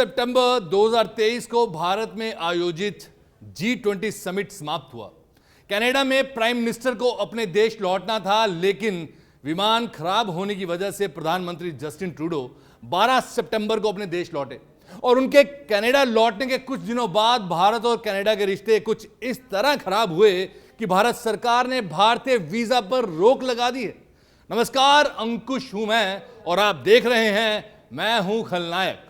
सितंबर 2023 को भारत में आयोजित G20 समिट समाप्त हुआ। कनाडा में प्राइम मिनिस्टर को अपने देश लौटना था, लेकिन विमान खराब होने की वजह से प्रधानमंत्री जस्टिन ट्रूडो 12 सितंबर को अपने देश लौटे और उनके कनाडा लौटने के कुछ दिनों बाद भारत और कनाडा के रिश्ते कुछ इस तरह खराब हुए कि भारत सरकार ने भारतीय वीजा पर रोक लगा दी है। नमस्कार, अंकुश हूं मैं और आप देख रहे हैं मैं हूं खलनायक।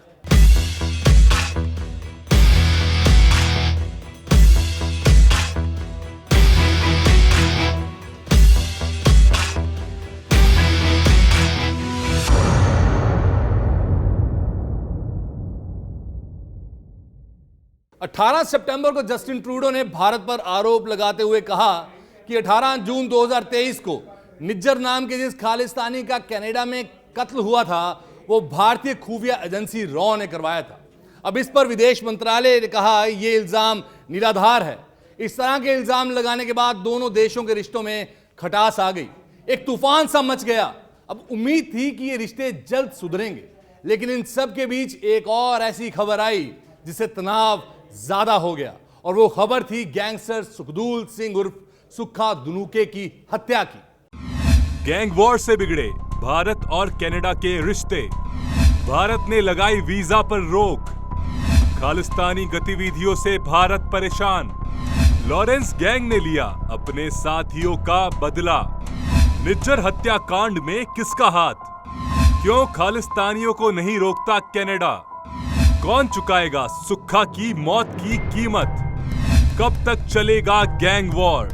अठारह सितंबर को जस्टिन ट्रूडो ने भारत पर आरोप लगाते हुए कहा कि 18 जून 2023 को निज्जर नाम के जिस खालिस्तानी का कनाडा में कत्ल हुआ था वो भारतीय खुफिया एजेंसी रॉ ने करवाया था। अब इस पर विदेश मंत्रालय ने कहा यह इल्जाम निराधार है। इस तरह के इल्जाम लगाने के बाद दोनों देशों के रिश्तों में खटास आ गई, एक तूफान सा मच गया। अब उम्मीद थी कि ये रिश्ते जल्द सुधरेंगे, लेकिन इन सब के बीच एक और ऐसी खबर आई जिससे तनाव ज्यादा हो गया और वो खबर थी गैंगस्टर सुखदूल सिंह उर्फ सुक्खा धनुके की हत्या की। गैंग वॉर से बिगड़े भारत और कनाडा के रिश्ते, भारत ने लगाई वीजा पर रोक, खालिस्तानी गतिविधियों से भारत परेशान, लॉरेंस गैंग ने लिया अपने साथियों का बदला, निज्जर हत्याकांड में किसका हाथ, क्यों खालिस्तानियों को नहीं रोकता कनाडा, कौन चुकाएगा सुक्खा की मौत की कीमत, कब तक चलेगा गैंग वॉर।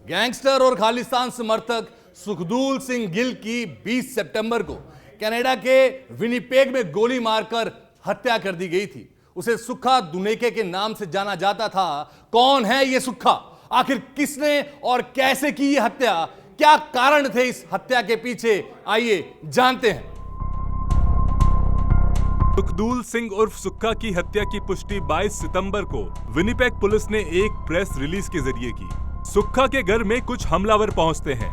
गैंगस्टर और खालिस्तान समर्थक सुखदूल सिंह गिल की 20 सितंबर को कनाडा के विनिपेग में गोली मारकर हत्या कर दी गई थी। उसे सुक्खा धनुके के नाम से जाना जाता था। कौन है यह सुक्खा, आखिर किसने और कैसे की यह हत्या, क्या कारण थे इस हत्या के पीछे, आइए जानते हैं। सुखदूल सिंह उर्फ सुक्खा की हत्या की पुष्टि 22 सितंबर को विनिपेग पुलिस ने एक प्रेस रिलीज के जरिए की। सुक्खा के घर में कुछ हमलावर पहुंचते हैं।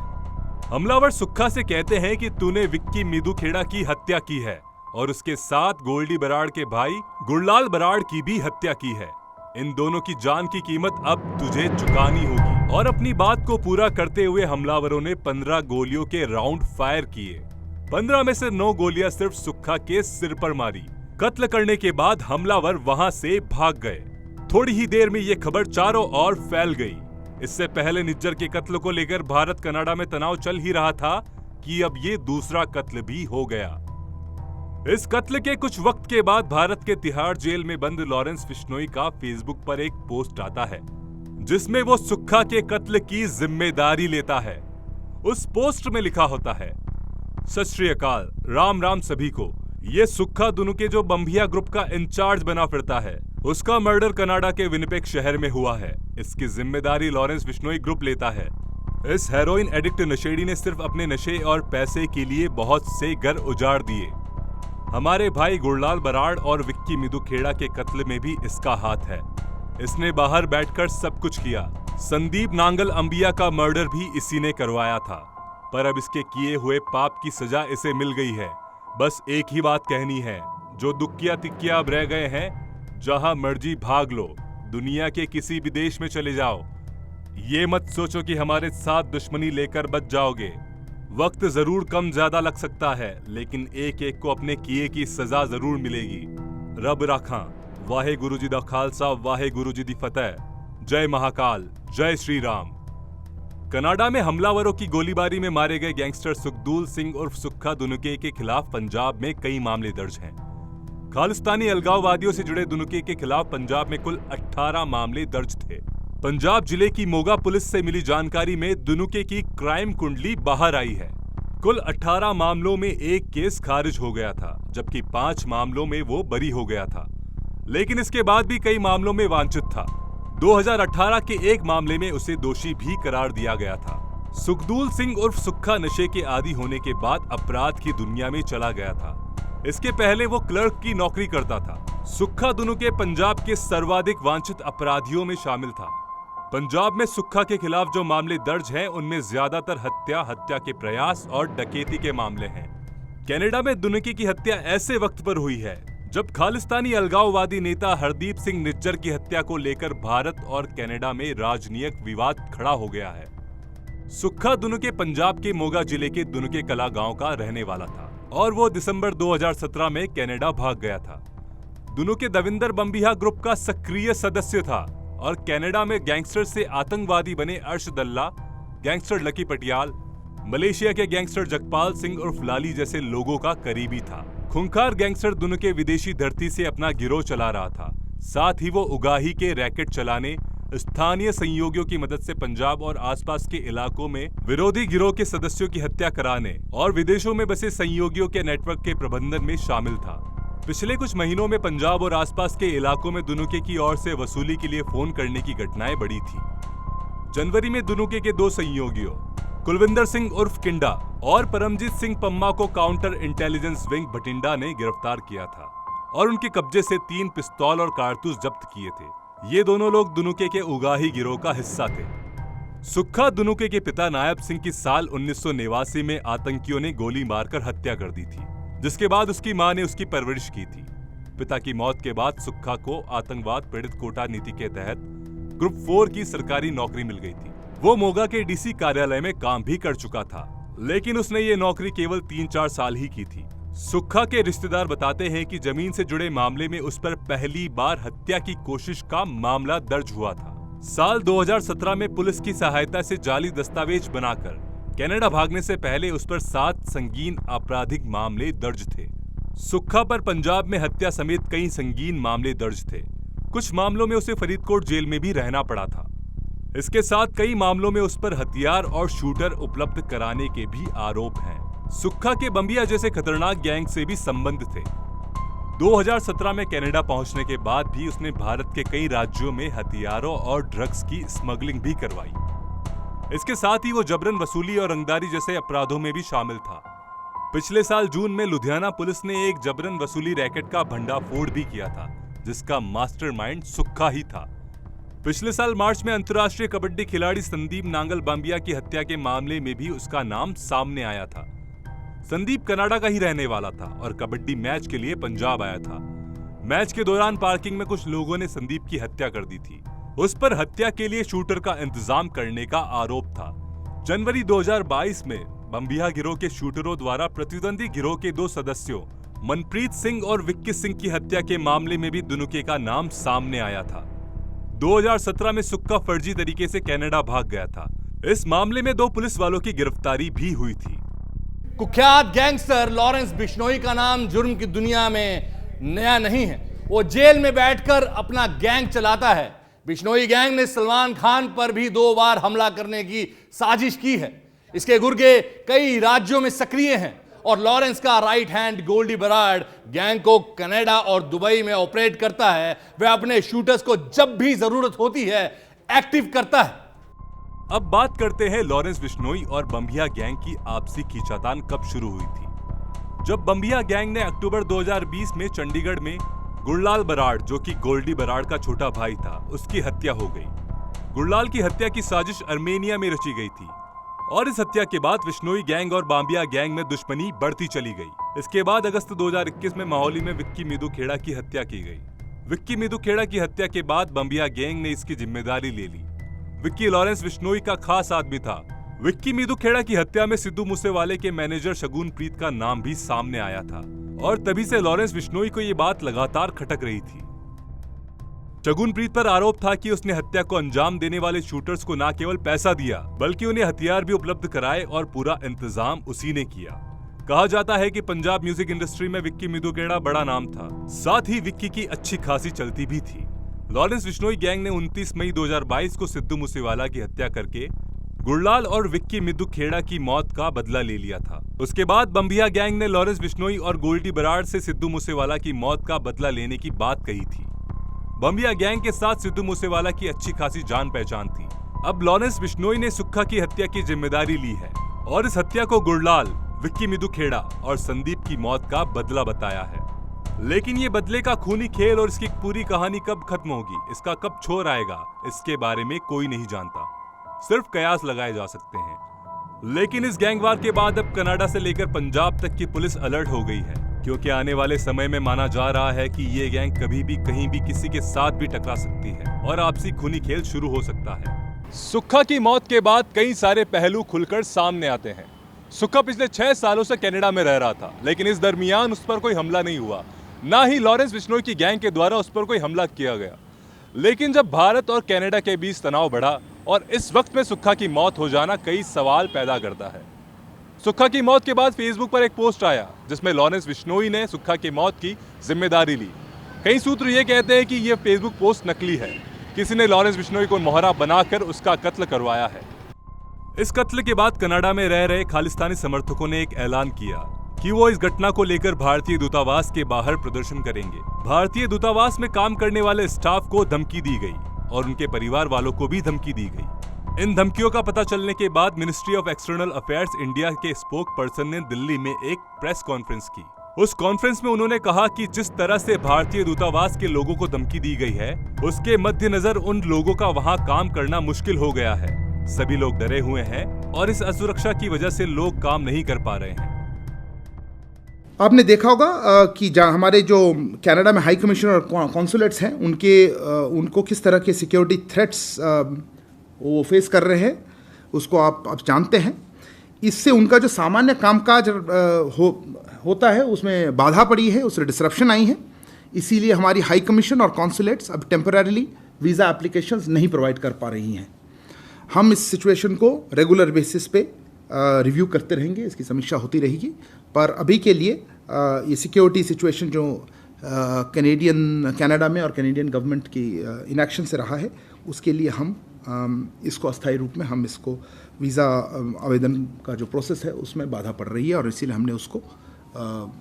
हमलावर सुक्खा से कहते हैं कि तूने विक्की मिदुखेड़ा की हत्या की है और उसके साथ गोल्डी बराड़ के भाई गुरलाल बराड़ की भी हत्या की है। इन दोनों की जान की कीमत अब तुझे चुकानी होगी। और अपनी बात को पूरा करते हुए हमलावरों ने 15 गोलियों के राउंड फायर किए। 15 में से 9 गोलियां सिर्फ सुक्खा के सिर पर मारी। कत्ल करने के बाद हमलावर वहां से भाग गए। थोड़ी ही देर में यह खबर चारों ओर फैल गई। इससे पहले निज्जर के कत्ल को लेकर भारत कनाडा में तनाव चल ही रहा था कि अब ये दूसरा कत्ल भी हो गया। इस कत्ल के कुछ वक्त के बाद भारत के तिहाड़ जेल में बंद लॉरेंस बिश्नोई का फेसबुक पर एक पोस्ट आता है जिसमें वो सुक्खा के कत्ल की जिम्मेदारी लेता है। उस पोस्ट में लिखा होता है, सत श्री अकाल, राम राम सभी को। ये सुक्खा धनुके जो बम्बिया ग्रुप का इंचार्ज बना फिरता है, उसका मर्डर कनाडा के विनिपेग शहर में हुआ है। इसकी जिम्मेदारी लॉरेंस बिश्नोई ग्रुप लेता है। इस हेरोइन एडिक्ट नशेड़ी ने सिर्फ अपने नशे और पैसे के लिए बहुत से घर उजाड़ दिए। हमारे भाई गुरलाल बराड़ और विक्की मिदुखेड़ा के कत्ल में भी इसका हाथ है। इसने बाहर बैठकर सब कुछ किया। संदीप नांगल अंबिया का मर्डर भी इसी ने करवाया था, पर अब इसके किए हुए पाप की सजा इसे मिल गई है। बस एक ही बात कहनी है, जो दुक्किया तिक्किया अब रह गए हैं, जहां मर्जी भाग लो, दुनिया के किसी भी देश में चले जाओ। ये मत सोचो कि हमारे साथ दुश्मनी लेकर बच जाओगे। वक्त जरूर कम ज्यादा लग सकता है, लेकिन एक एक को अपने किए की सजा जरूर मिलेगी। रब राखा, वाहे गुरु जी दा खालसा, वाहे गुरु जी दी फतेह। जय महाकाल, जय श्री राम। कनाडा में हमलावरों की गोलीबारी में मारे गए गैंगस्टर सुखदूल सिंह उर्फ सुक्खा धनुके के खिलाफ पंजाब में कई मामले दर्ज हैं। खालिस्तानी अलगाववादियों से जुड़े धनुके के खिलाफ पंजाब में कुल 18 मामले दर्ज थे। पंजाब जिले की मोगा पुलिस से मिली जानकारी में धनुके की क्राइम कुंडली बाहर आई है। कुल 18 मामलों में एक केस खारिज हो गया था, जबकि 5 मामलों में वो बरी हो गया था, लेकिन इसके बाद भी कई मामलों में वांछित था। 2018 के एक मामले में उसे दोषी भी करार दिया गया था। सुखदूल सिंह उर्फ सुक्खा नशे के आदी होने के बाद अपराध की दुनिया में चला गया था। इसके पहले वो क्लर्क की नौकरी करता था। सुक्खा धनुके पंजाब के सर्वाधिक वांछित अपराधियों में शामिल था। पंजाब में सुक्खा के खिलाफ जो मामले दर्ज हैं, उनमें ज्यादातर हत्या, हत्या के प्रयास और डकैती के मामले हैं। कनाडा में धनुके की हत्या ऐसे वक्त पर हुई है जब खालिस्तानी अलगाववादी नेता हरदीप सिंह निज्जर की हत्या को लेकर भारत और कनाडा में राजनीतिक विवाद खड़ा हो गया है। सुक्खा दुनुके पंजाब के मोगा जिले के दुनुके कला गांव का रहने वाला था और वो दिसंबर 2017 में कनाडा भाग गया था। दुनुके दविंदर बम्बिहा ग्रुप का सक्रिय सदस्य था और कनाडा में गैंगस्टर से आतंकवादी बने अर्श दल्ला, गैंगस्टर लकी पटियाल, मलेशिया के गैंगस्टर जगपाल सिंह उर्फ लाली जैसे लोगों का करीबी था। खूंखार गैंगस्टर दुनुके विदेशी धरती से अपना गिरोह चला रहा था। साथ ही वो उगाही के रैकेट चलाने, स्थानीय सहयोगियों की मदद से पंजाब और आसपास के इलाकों में विरोधी गिरोह के सदस्यों की हत्या कराने और विदेशों में बसे सहयोगियों के नेटवर्क के प्रबंधन में शामिल था। पिछले कुछ महीनों में पंजाब और आसपास के इलाकों में दुनुके की ओर से वसूली के लिए फोन करने की घटनाएं बढ़ी थी। जनवरी में दुनुके के 2 सहयोगियों कुलविंदर सिंह उर्फ किंडा और परमजीत सिंह पम्मा को काउंटर इंटेलिजेंस विंग भटिंडा ने गिरफ्तार किया था और उनके कब्जे से 3 पिस्तौल और कारतूस जब्त किए थे। ये दोनों लोग दुनुके के उगाही गिरोह का हिस्सा थे। सुक्खा दुनुके के पिता नायब सिंह की साल 1989 में आतंकियों ने गोली मारकर हत्या कर दी थी, जिसके बाद उसकी मां ने उसकी परवरिश की थी। पिता की मौत के बाद सुक्खा को आतंकवाद पीड़ित कोटा नीति के तहत ग्रुप 4 की सरकारी नौकरी मिल गई थी। वो मोगा के डीसी कार्यालय में काम भी कर चुका था, लेकिन उसने ये नौकरी केवल 3-4 साल ही की थी। सुक्खा के रिश्तेदार बताते हैं कि जमीन से जुड़े मामले में उस पर पहली बार हत्या की कोशिश का मामला दर्ज हुआ था। साल 2017 में पुलिस की सहायता से जाली दस्तावेज बनाकर कनाडा भागने से पहले उस पर 7 संगीन आपराधिक मामले दर्ज थे। सुक्खा पर पंजाब में हत्या समेत कई संगीन मामले दर्ज थे। कुछ मामलों में उसे फरीदकोट जेल में भी रहना पड़ा था। इसके साथ कई मामलों में उस पर हथियार और शूटर उपलब्ध कराने के भी आरोप हैं। सुक्खा के बम्बिया जैसे खतरनाक गैंग से भी संबंध थे। 2017 में कनाडा पहुंचने के बाद भी उसने भारत के कई राज्यों में हथियारों और ड्रग्स की स्मगलिंग भी करवाई। इसके साथ ही वो जबरन वसूली और रंगदारी जैसे अपराधों में भी शामिल था। पिछले साल जून में लुधियाना पुलिस ने एक जबरन वसूली रैकेट का भंडाफोड़ भी किया था, जिसका मास्टरमाइंड सुक्खा ही था। पिछले साल मार्च में अंतर्राष्ट्रीय कबड्डी खिलाड़ी संदीप नांगल बाम्बिया की हत्या के मामले में भी उसका नाम सामने आया था। संदीप कनाडा का ही रहने वाला था और कबड्डी मैच के लिए पंजाब आया था। मैच के दौरान पार्किंग में कुछ लोगों ने संदीप की हत्या कर दी थी। उस पर हत्या के लिए शूटर का इंतजाम करने का आरोप था। जनवरी 2022 में बम्बिया गिरोह के शूटरों द्वारा प्रतिद्वंदी गिरोह के 2 सदस्यों मनप्रीत सिंह और विक्की सिंह की हत्या के मामले में भी दुनुके का नाम सामने आया था। 2017 में सुक्खा फर्जी तरीके से कनाडा भाग गया था। इस मामले में 2 पुलिस वालों की गिरफ्तारी भी हुई थी। कुख्यात गैंगस्टर लॉरेंस बिश्नोई का नाम जुर्म की दुनिया में नया नहीं है। वो जेल में बैठकर अपना गैंग चलाता है। बिश्नोई गैंग ने सलमान खान पर भी 2 बार हमला करने की साजिश की है। इसके गुर्गे कई राज्यों में सक्रिय हैं और लॉरेंस का right hand Goldy Brar gang को कनाडा और दुबई में ऑपरेट करता है। वह अपने शूटर्स को जब भी जरूरत होती है एक्टिव करता है। अब बात करते हैं लॉरेंस बिश्नोई और बम्बिया गैंग की आपसी खींचातान कब शुरू हुई थी। जब बम्बिया गैंग ने अक्टूबर 2020 में चंडीगढ़ में गुरलाल बराड़, जो कि गोल्डी बराड़ का छोटा भाई था, उसकी हत्या हो गई। गुरलाल की हत्या की साजिश अर्मेनिया में रची गई थी और इस हत्या के बाद बिश्नोई गैंग और बाम्बिया गैंग में दुश्मनी बढ़ती चली गई। इसके बाद अगस्त 2021 में माहौली में विक्की मिदू खेड़ा की हत्या की गई। विक्की मिदू खेड़ा की हत्या के बाद बम्बिया गैंग ने इसकी जिम्मेदारी ले ली। विक्की लॉरेंस बिश्नोई का खास आदमी था। विक्की मिदू खेड़ा की हत्या में सिद्धू मूसेवाले के मैनेजर शगुन प्रीत का नाम भी सामने आया था और तभी से लॉरेंस बिश्नोई को ये बात लगातार खटक रही थी। शगुन प्रीत पर आरोप था कि उसने हत्या को अंजाम देने वाले शूटर्स को न केवल पैसा दिया बल्कि उन्हें हथियार भी उपलब्ध कराए और पूरा इंतजाम उसी ने किया। कहा जाता है कि पंजाब म्यूजिक इंडस्ट्री में विक्की मिदू खेड़ा बड़ा नाम था। साथ ही विक्की की अच्छी खासी चलती भी थी। लॉरेंस बिश्नोई गैंग ने 29 मई 2022 को सिद्धू मूसेवाला की हत्या करके गुरलाल और विक्की मिदू खेड़ा की मौत का बदला ले लिया था। उसके बाद बम्बिया गैंग ने लॉरेंस बिश्नोई और गोल्डी बराड़ से सिद्धू मूसेवाला की मौत का बदला लेने की बात कही थी। बम्बिया गैंग के साथ सिद्धू मूसेवाला की अच्छी खासी जान पहचान थी। अब लॉरेंस बिश्नोई ने सुक्खा की हत्या की जिम्मेदारी ली है और इस हत्या को गुरलाल, विक्की मिदू खेड़ा और संदीप की मौत का बदला बताया है। लेकिन ये बदले का खूनी खेल और इसकी पूरी कहानी कब खत्म होगी, इसका कब छोर आएगा, इसके बारे में कोई नहीं जानता। सिर्फ कयास लगाए जा सकते हैं। लेकिन इस गैंगवार के बाद अब कनाडा से लेकर पंजाब तक की पुलिस अलर्ट हो गई है, क्योंकि आने वाले समय में माना जा रहा है कि ये गैंग कभी भी कहीं भी किसी के साथ भी टकरा सकती है और आपसी खूनी खेल शुरू हो सकता है। सुक्खा की मौत के बाद कई सारे पहलू खुलकर सामने आते हैं। सुक्खा पिछले 6 सालों से कनाडा में रह रहा था, लेकिन इस दरमियान उस पर कोई हमला नहीं हुआ, ना ही लॉरेंस बिश्नोई की गैंग के द्वारा उस पर कोई हमला किया गया। लेकिन जब भारत और कनाडा के बीच तनाव बढ़ा और इस वक्त में सुक्खा की मौत हो जाना कई सवाल पैदा करता है। सुक्खा की मौत के बाद फेसबुक पर एक पोस्ट आया जिसमें लॉरेंस बिश्नोई ने सुक्खा की मौत की जिम्मेदारी ली। कई सूत्र ये कहते हैं कि यह फेसबुक पोस्ट नकली है, किसी ने लॉरेंस बिश्नोई को मोहरा बनाकर उसका कत्ल करवाया है। इस कत्ल के बाद कनाडा में रह रहे खालिस्तानी समर्थकों ने एक ऐलान किया कि वो इस घटना को लेकर भारतीय दूतावास के बाहर प्रदर्शन करेंगे। भारतीय दूतावास में काम करने वाले स्टाफ को धमकी दी गई और उनके परिवार वालों को भी धमकी दी गई। इन धमकियों का पता चलने के बाद ministry of external affairs India के स्पोक पर्सन ने दिल्ली में एक प्रेस कॉन्फ्रेंस की। उस कॉन्फ्रेंस में उन्होंने कहा कि जिस तरह से भारतीय दूतावास के लोगों को धमकी दी गई है, उसके मद्देनजर उन लोगों का वहां काम करना मुश्किल हो गया है। सभी लोग डरे हुए हैं और इस असुरक्षा की वजह से लोग काम नहीं कर पा रहे हैं। आपने देखा होगा कि जहाँ हमारे जो कनाडा में हाई कमिश्नर और कॉन्सुलेट्स हैं उनको किस तरह के सिक्योरिटी थ्रेट्स वो फेस कर रहे हैं, उसको आप जानते हैं। इससे उनका जो सामान्य कामकाज होता है उसमें बाधा पड़ी है, उससे डिसरप्शन आई है। इसीलिए हमारी हाई कमीशन और कॉन्सुलेट्स अब टेम्पररीली वीज़ा एप्लीकेशंस नहीं प्रोवाइड कर पा रही हैं। हम इस सिचुएशन को रेगुलर बेसिस पे रिव्यू करते रहेंगे, इसकी समीक्षा होती रहेगी। पर अभी के लिए ये सिक्योरिटी सिचुएशन जो कनाडा में और कैनेडियन गवर्नमेंट की इनएक्शन से रहा है, उसके लिए हम इसको अस्थायी रूप में हम इसको वीज़ा आवेदन का जो प्रोसेस है उसमें बाधा पड़ रही है और इसीलिए हमने उसको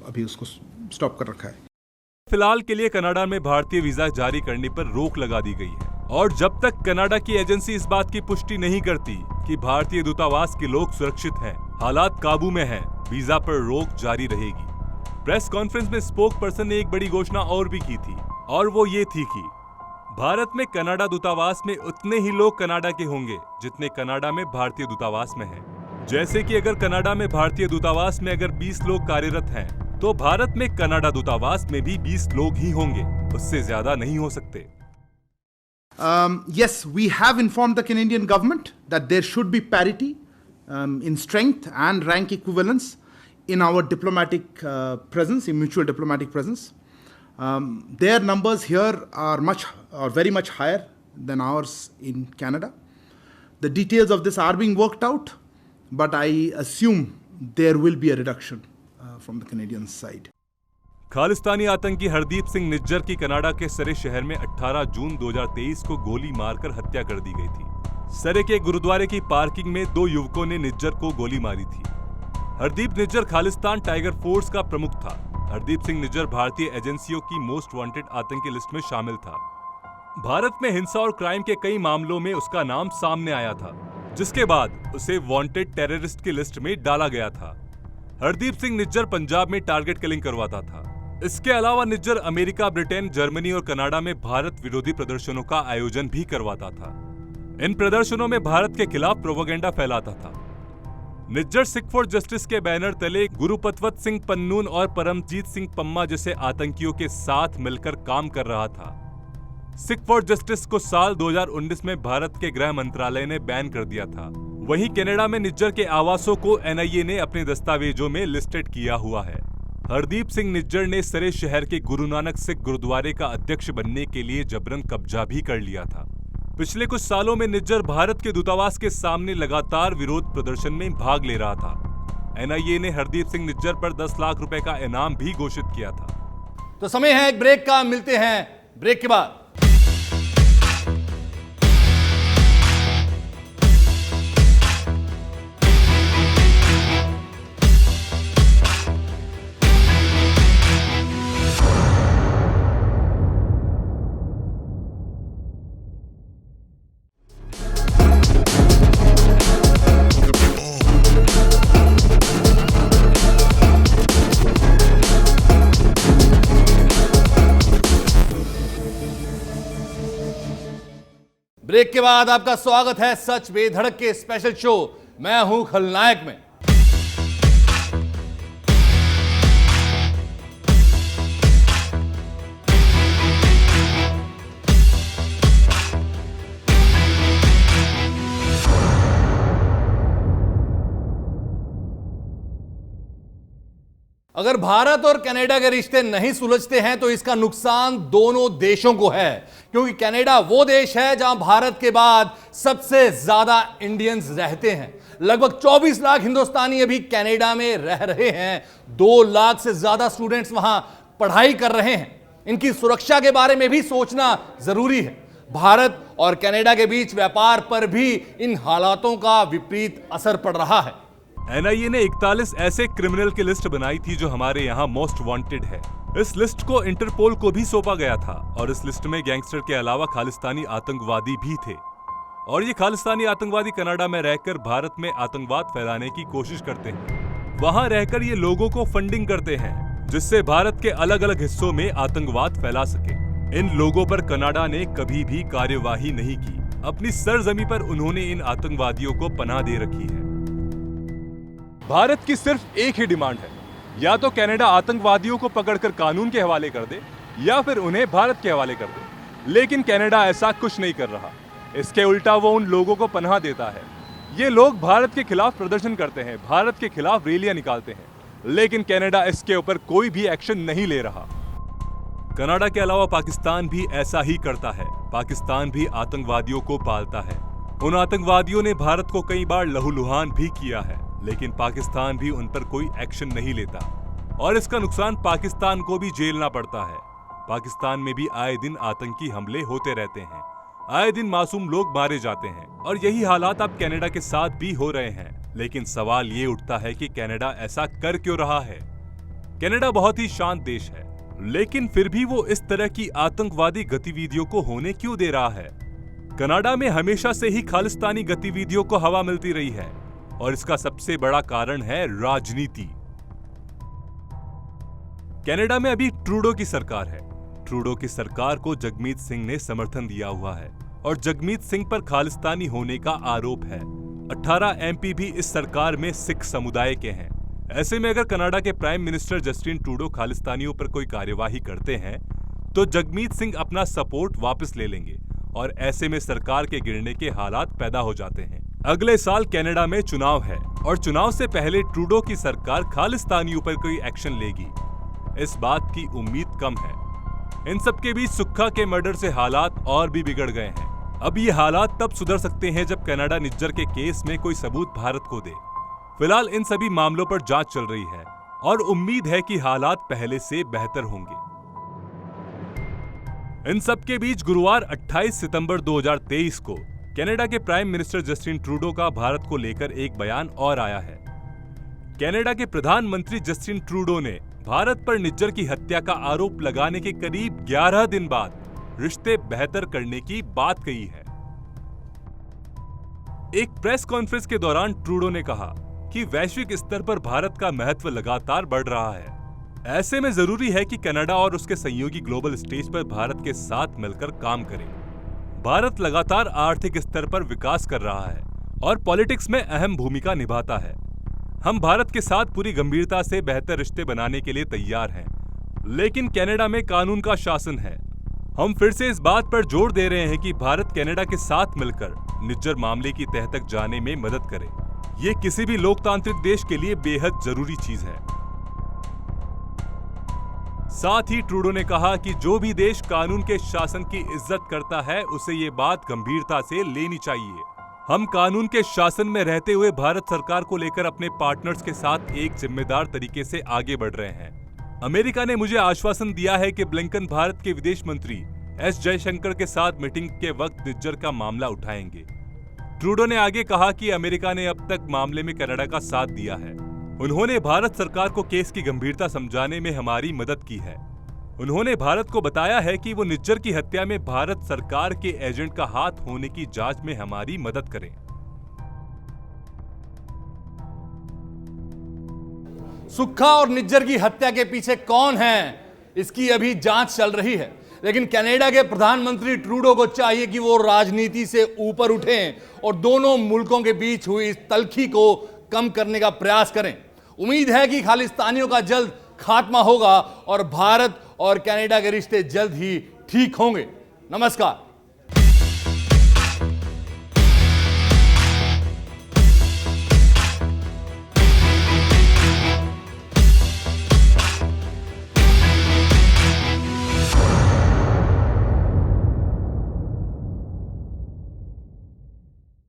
अभी उसको स्टॉप कर रखा है। फिलहाल के लिए कनाडा में भारतीय वीजा जारी करने पर रोक लगा दी गई है और जब तक कनाडा की एजेंसी इस बात की पुष्टि नहीं करती कि भारतीय दूतावास के लोग सुरक्षित हैं, हालात काबू में हैं, वीजा पर रोक जारी रहेगी। प्रेस कॉन्फ्रेंस में स्पोक पर्सन ने एक बड़ी घोषणा और भी की थी और वो ये थी कि भारत में कनाडा दूतावास में उतने ही लोग कनाडा के होंगे जितने कनाडा में भारतीय दूतावास में हैं। जैसे कि अगर कनाडा में भारतीय दूतावास में अगर 20 लोग कार्यरत हैं, तो भारत में कनाडा दूतावास में भी 20 लोग ही होंगे, उससे ज्यादा नहीं हो सकते। Yes, we have informed the Canadian government that there should be parity in strength and rank equivalence in our diplomatic presence, in mutual diplomatic presence. Their numbers here are very much higher than ours in Canada. The details of this are being worked out, but I assume there will be a reduction from the Canadian side. Khalistani आतंकी हरदीप सिंह निज्जर की Canada के सरे शहर में 18 जून 2023 को गोली मारकर हत्या कर दी गई थी। सरे के गुरुद्वारे की पार्किंग में 2 युवकों ने निज्जर को गोली मारी थी। हरदीप निज्जर खालिस्तान टाइगर फोर्स का प्रमुख था। हरदीप सिंह निज्जर भारतीय एजेंसियों की मोस्ट वांटेड आतंकी लिस्ट में शामिल था। भारत में हिंसा और क्राइम के कई मामलों में उसका नाम सामने आया था, जिसके बाद उसे वांटेड टेररिस्ट की लिस्ट में डाला गया था। हरदीप सिंह निज्जर पंजाब में टारगेट किलिंग करवाता था। इसके अलावा निज्जर अमेरिका, ब्रिटेन, जर्मनी और कनाडा में भारत विरोधी प्रदर्शनों का आयोजन भी करवाता था। इन प्रदर्शनों में भारत के खिलाफ प्रोपेगेंडा फैलाता था। निज्जर सिख फॉर जस्टिस के बैनर तले गुरुपतवत सिंह पन्नून और परमजीत सिंह पम्मा जैसे आतंकियों के साथ मिलकर काम कर रहा था। सिख फॉर जस्टिस को साल 2019 में भारत के गृह मंत्रालय ने बैन कर दिया था। वहीं कनाडा में निज्जर के आवासों को एनआईए ने अपने दस्तावेजों में लिस्टेड किया हुआ है। हरदीप सिंह निज्जर ने सरे शहर के गुरु नानक सिख गुरुद्वारे का अध्यक्ष बनने के लिए जबरन कब्जा भी कर लिया था। पिछले कुछ सालों में निज्जर भारत के दूतावास के सामने लगातार विरोध प्रदर्शन में भाग ले रहा था। एनआईए ने हरदीप सिंह निज्जर पर 10 लाख रुपए का इनाम भी घोषित किया था। तो समय है एक ब्रेक का, मिलते हैं ब्रेक के बाद। ब्रेक के बाद आपका स्वागत है सच बेधड़क के स्पेशल शो मैं हूं खलनायक में। अगर भारत और कनाडा के रिश्ते नहीं सुलझते हैं तो इसका नुकसान दोनों देशों को है, क्योंकि कनाडा वो देश है जहां भारत के बाद सबसे ज्यादा इंडियंस रहते हैं। लगभग 24 लाख हिंदुस्तानी अभी कनाडा में रह रहे हैं। 2 लाख से ज्यादा स्टूडेंट्स वहां पढ़ाई कर रहे हैं। इनकी सुरक्षा के बारे में भी सोचना जरूरी है। भारत और कनाडा के बीच व्यापार पर भी इन हालातों का विपरीत असर पड़ रहा है। एनआईए ने 41 ऐसे क्रिमिनल की लिस्ट बनाई थी जो हमारे यहाँ मोस्ट वांटेड है। इस लिस्ट को इंटरपोल को भी सौंपा गया था और इस लिस्ट में गैंगस्टर के अलावा खालिस्तानी आतंकवादी भी थे। और ये खालिस्तानी आतंकवादी कनाडा में रहकर भारत में आतंकवाद फैलाने की कोशिश करते हैं। वहां रहकर ये लोगों को फंडिंग करते हैं जिससे भारत के अलग अलग हिस्सों में आतंकवाद फैला सके। इन लोगों पर कनाडा ने कभी भी कार्यवाही नहीं की। अपनी सरजमी पर उन्होंने इन आतंकवादियों को पनाह दे रखी है। भारत की सिर्फ एक ही डिमांड है, या तो कनाडा आतंकवादियों को पकड़कर कानून के हवाले कर दे या फिर उन्हें भारत के हवाले कर दे। लेकिन कनाडा ऐसा कुछ नहीं कर रहा। इसके उल्टा वो उन लोगों को पनाह देता है। ये लोग भारत के खिलाफ प्रदर्शन करते हैं, भारत के खिलाफ रैलियां निकालते हैं, लेकिन कनाडा इसके ऊपर कोई भी एक्शन नहीं ले रहा। कनाडा के अलावा पाकिस्तान भी ऐसा ही करता है। पाकिस्तान भी आतंकवादियों को पालता है। उन आतंकवादियों ने भारत को कई बार लहूलुहान भी किया है, लेकिन पाकिस्तान भी उन पर कोई एक्शन नहीं लेता और इसका नुकसान पाकिस्तान को भी झेलना पड़ता है। पाकिस्तान में भी आए दिन आतंकी हमले होते रहते हैं, आए दिन मासूम लोग मारे जाते हैं और यही हालात अब कनाडा के साथ भी हो रहे हैं। लेकिन सवाल ये उठता है कि कनाडा ऐसा कर क्यों रहा है? कनाडा बहुत ही शांत देश है, लेकिन फिर भी वो इस तरह की आतंकवादी गतिविधियों को होने क्यों दे रहा है? कनाडा में हमेशा से ही खालिस्तानी गतिविधियों को हवा मिलती रही है और इसका सबसे बड़ा कारण है राजनीति। कनाडा में अभी ट्रूडो की सरकार है। ट्रूडो की सरकार को जगमीत सिंह ने समर्थन दिया हुआ है और जगमीत सिंह पर खालिस्तानी होने का आरोप है। 18 एमपी भी इस सरकार में सिख समुदाय के हैं। ऐसे में अगर कनाडा के प्राइम मिनिस्टर जस्टिन ट्रूडो खालिस्तानियों पर कोई कार्यवाही करते हैं तो जगमीत सिंह अपना सपोर्ट वापस ले लेंगे और ऐसे में सरकार के गिरने के हालात पैदा हो जाते हैं। अगले साल कनाडा में चुनाव है और चुनाव से पहले ट्रूडो की सरकार खालिस्तानियों पर कोई एक्शन लेगी, इस बात की उम्मीद कम है। इन सब के बीच सुक्खा के मर्डर से हालात और भी बिगड़ गए हैं। अब ये हालात तब सुधर सकते हैं जब कनाडा निज्जर के केस में कोई सबूत भारत को दे। फिलहाल इन सभी मामलों पर जांच चल रही है और उम्मीद है कि हालात पहले से बेहतर होंगे। इन सब के बीच गुरुवार 28 सितंबर 2023 को कनाडा के प्राइम मिनिस्टर जस्टिन ट्रूडो का भारत को लेकर एक बयान और आया है। कनाडा के प्रधानमंत्री जस्टिन ट्रूडो ने भारत पर निज्जर की हत्या का आरोप लगाने के करीब 11 दिन बाद रिश्ते बेहतर करने की बात कही है। एक प्रेस कॉन्फ्रेंस के दौरान ट्रूडो ने कहा कि वैश्विक स्तर पर भारत का महत्व लगातार बढ़ रहा है। ऐसे में जरूरी है कि कनाडा और उसके सहयोगी ग्लोबल स्टेज पर भारत के साथ मिलकर काम करें। भारत लगातार आर्थिक स्तर पर विकास कर रहा है और पॉलिटिक्स में अहम भूमिका निभाता है। हम भारत के साथ पूरी गंभीरता से बेहतर रिश्ते बनाने के लिए तैयार हैं, लेकिन कनाडा में कानून का शासन है। हम फिर से इस बात पर जोर दे रहे हैं कि भारत कनाडा के साथ मिलकर निज्जर मामले की तह तक जाने में मदद करे। ये किसी भी लोकतांत्रिक देश के लिए बेहद जरूरी चीज है। साथ ही ट्रूडो ने कहा कि जो भी देश कानून के शासन की इज्जत करता है उसे ये बात गंभीरता से लेनी चाहिए। हम कानून के शासन में रहते हुए भारत सरकार को लेकर अपने पार्टनर्स के साथ एक जिम्मेदार तरीके से आगे बढ़ रहे हैं। अमेरिका ने मुझे आश्वासन दिया है कि ब्लिंकन भारत के विदेश मंत्री एस जयशंकर के साथ मीटिंग के वक्त निज्जर का मामला उठाएंगे। ट्रूडो ने आगे कहा कि अमेरिका ने अब तक मामले में कनाडा का साथ दिया है। उन्होंने भारत सरकार को केस की गंभीरता समझाने में हमारी मदद की है। उन्होंने भारत को बताया है कि वो निज्जर की हत्या में भारत सरकार के एजेंट का हाथ होने की जांच में हमारी मदद करें। सुक्खा और निज्जर की हत्या के पीछे कौन है, इसकी अभी जांच चल रही है। लेकिन कनाडा के प्रधानमंत्री ट्रूडो को चाहिए कि वो राजनीति से ऊपर उठें और दोनों मुल्कों के बीच हुई इस तल्खी को कम करने का प्रयास करें। उम्मीद है कि खालिस्तानियों का जल्द खात्मा होगा और भारत और कनाडा के रिश्ते जल्द ही ठीक होंगे। नमस्कार।